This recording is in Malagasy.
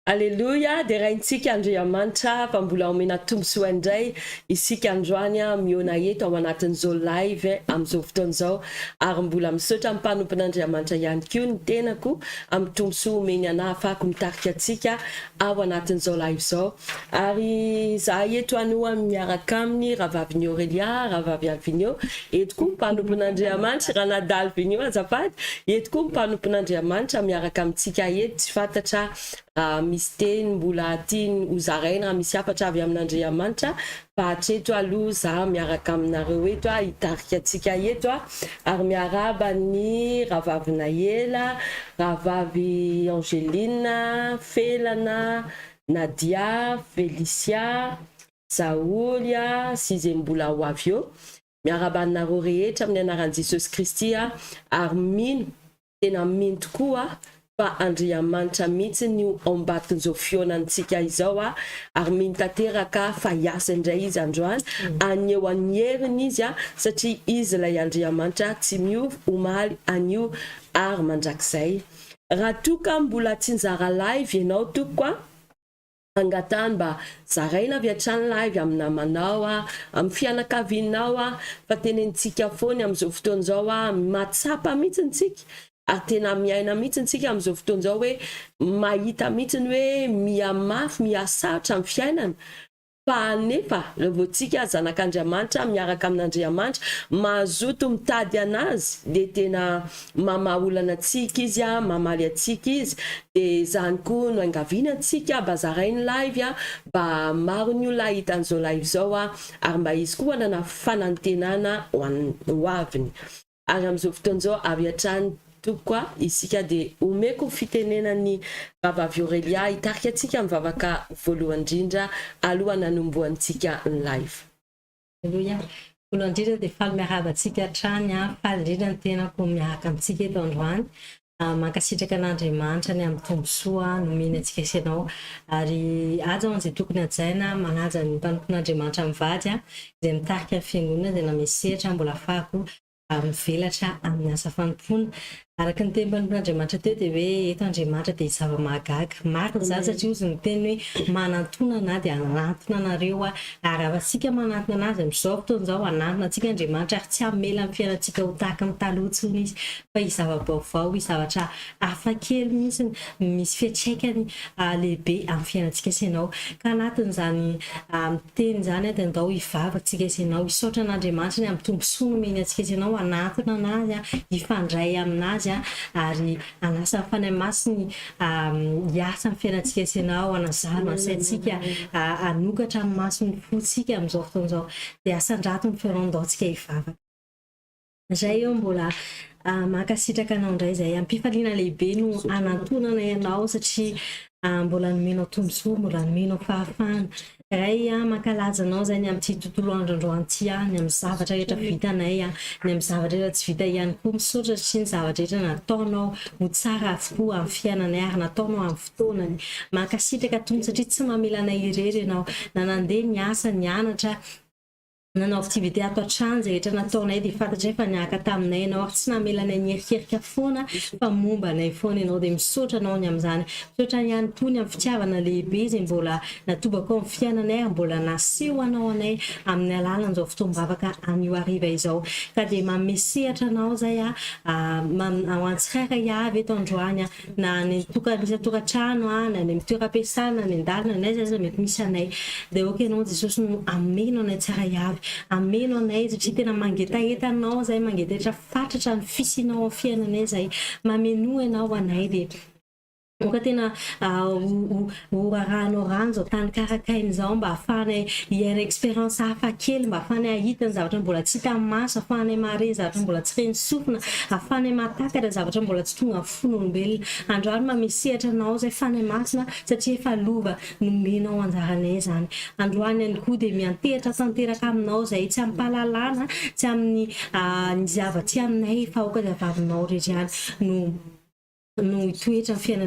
Alleluia, dia raintsika Andriamanitra fa mbola omena tombosoa indray isika androany miona eto ao anatin'izao live amin'izao fotoana izao ary mbola misaotra amin'ny mpanompon'Andriamanitra ihany koa ny tenako amin'ny tombosoa omeny anahy afaka mitarika antsika ao anatin'izao live izao. Ary za eto anoa miaraka aminy Ravavy Aurelia, Ravavy Alvinio, eto koa mpanompon'Andriamanitra Ranadal Vinio azafady, eto koa mpanompon'Andriamanitra miaraka amintsika eto tsy fantatra misy teny mbola tiany hozaraina misy hafatra avy amin'Andriamanitra fa hatreto aloha za miaraka aminareo eto hitarika antsika eto ary miaraba ny Ravavy Naela, Ravavy Angeline, Felana, Nadia, Felicia, Zaolia, sy izay mbola ho avy eo. Miaraba anareo rehetra amin'ny anaran'i Jesosy Kristy ary mino tena mino tokoa fa Andriamanitra mihitsy no ao ambaton'izao fionantsika izao ary mino tanteraka fa hiasa indray izy androany aneo anieriny izy satria izy ilay Andriamanitra tsy miova omaly anio ary mandrakizay. Raha toka mbola tsy nizara live ianao tokoa angatany mba zaraina avy hatrany live amin'ny namanao amin'ny fianakavinao fa tenentsika foana amin'izao fotoana izao matsapa mihitsy tsika ary tena miaina mihitsy tsika amin'izao fotoana izao hoe mahita mihitsy hoe mihamafy mihasarotra amin'ny fiainana fa nefa rehefa tsika zanak'Andriamanitra miaraka amin'Andriamanitra mazoto mitady anazy dia tena mamaolana antsika izy mamaly antsika izy dia izany koa no angaviana antsika mba zarainy live mba maro ny olona hitan'izao live izao ary mba izy koa anana fanantenana ho aviny. Ary amin'izao fotoana izao avy hatrany tokoa isika dia omeko fitenenan'ny Ravavy Aurelia hitarika antsika mivavaka voalohany indrindra alohan'ny hanombohantsika ny live. Alleluia. Voalohany indrindra dia faly miaraba antsika hatrany faly indrindra ny tenako miaraka amintsika eto androany. Mankasitraka an'Andriamanitra ny amin'ny tombosoa nomeny antsika isanao ary aza ho izay tokony hajaina manaja ny mpanompon'Andriamanitra mivady izay mitarika ny fiangonana dia namesehatra mbola ahafahako mivelatra amin'ny asa fanompona. Araka ny teny mpanompon'Andriamanitra teo dia hoe eto Andriamanitra dia zava-mahagaga. Marina izany satria ozy ny teny hoe manantona na dia anantona anareo ary afa-tsika manantona anazy amin'izao fotoana izao anantona antsika Andriamanitra ary tsy hamela amin'ny fiainantsika ho tahaka ny taloha intsony izy fa izy zava-baovao, izy zavatra hafakely mihitsy misy fiantraikany lehibe amin'ny fiainantsika isanao. Ka anatin'izany teny izany dia andao hivavakantsika isanao, hisaotra an'Andriamanitra ny amin'ny tombosoa nomeny antsika isanao, anantona anazy, hifandray aminazy ary anasa fanay masiny hiasa amin'ny fiainantsika isanao, anazaro ansaintsika hanokatra amin'ny masony fotsika amin'izao fotoana izao dia asandrato ny fiaron-daontsika hivavaka. Izay eo mbola mankasitraka anao indray izay ampifaliana lehibe no anantonana ianao satria mbola nomenao tombosoa, mbola nomenao fahafahana. Ray mankalaza anao zay ny amin'ity tontolo androandroanty ny amin'ny zavatra rehetra vitanay ny amin'ny zavatra rehetra tsy vita ihany koa misaotra satria ny zavatra rehetra nataonao ho tsara avokoa amin'ny fiainanay ary nataonao amin'ny fotoanany. Mankasitraka tompony satria tsy mamela anay irery ianao na nandeha niasa nianatra nanao activité ato an-trano izay rehetra nataonay dia fantatray fa niaraka taminay ianao ary tsy namela anay nierikerika foana fa momba anay foana ianao dia misaotra anao ny amin'izany. Misaotra ihany koa ny amin'ny fitiavana lehibe izay mbola natobaka ao amin'ny fiainanay ary mbola naseho anao anay amin'ny alalan'izao fotoam-bavaka anio hariva izao. Ka dia mamesehatra anao izay ao an-tsirairay avy eto androany na ny tokantrano na ny amin'ny toeram-piasana na ny an-dalana na aiza mety misy anay dia oka ianao Jesosy no ameno anay tsara avy. Ameno anay satria tena mangetahetanao zay mangetaheta fatratra ny fisinao amin'ny fiainanay zay mameno ianao anay dia ka tena ho arahanao rano zao tany karakainy zao mba ahafahanay hiaira expérience hafa kely mba ahafahanay ahita ny zavatra mbola tsy hita amin'ny maso ahafahanay mahare zavatra mbola tsy reny sofina ahafahanay mahatakatra zavatra mbola tsy tonga amin'ny fon'olombelona androany mba misehatra anao zay fanay masina satria efa lova nomenao anjaranay zany androany ihany koa dia miantehatra tanteraka aminao zay tsy amin'ny fahalalana tsy amin'ny ny zava-tsy aminay fa aoka zavavinao rehetra ihany no hitoetra amin'ny fiainana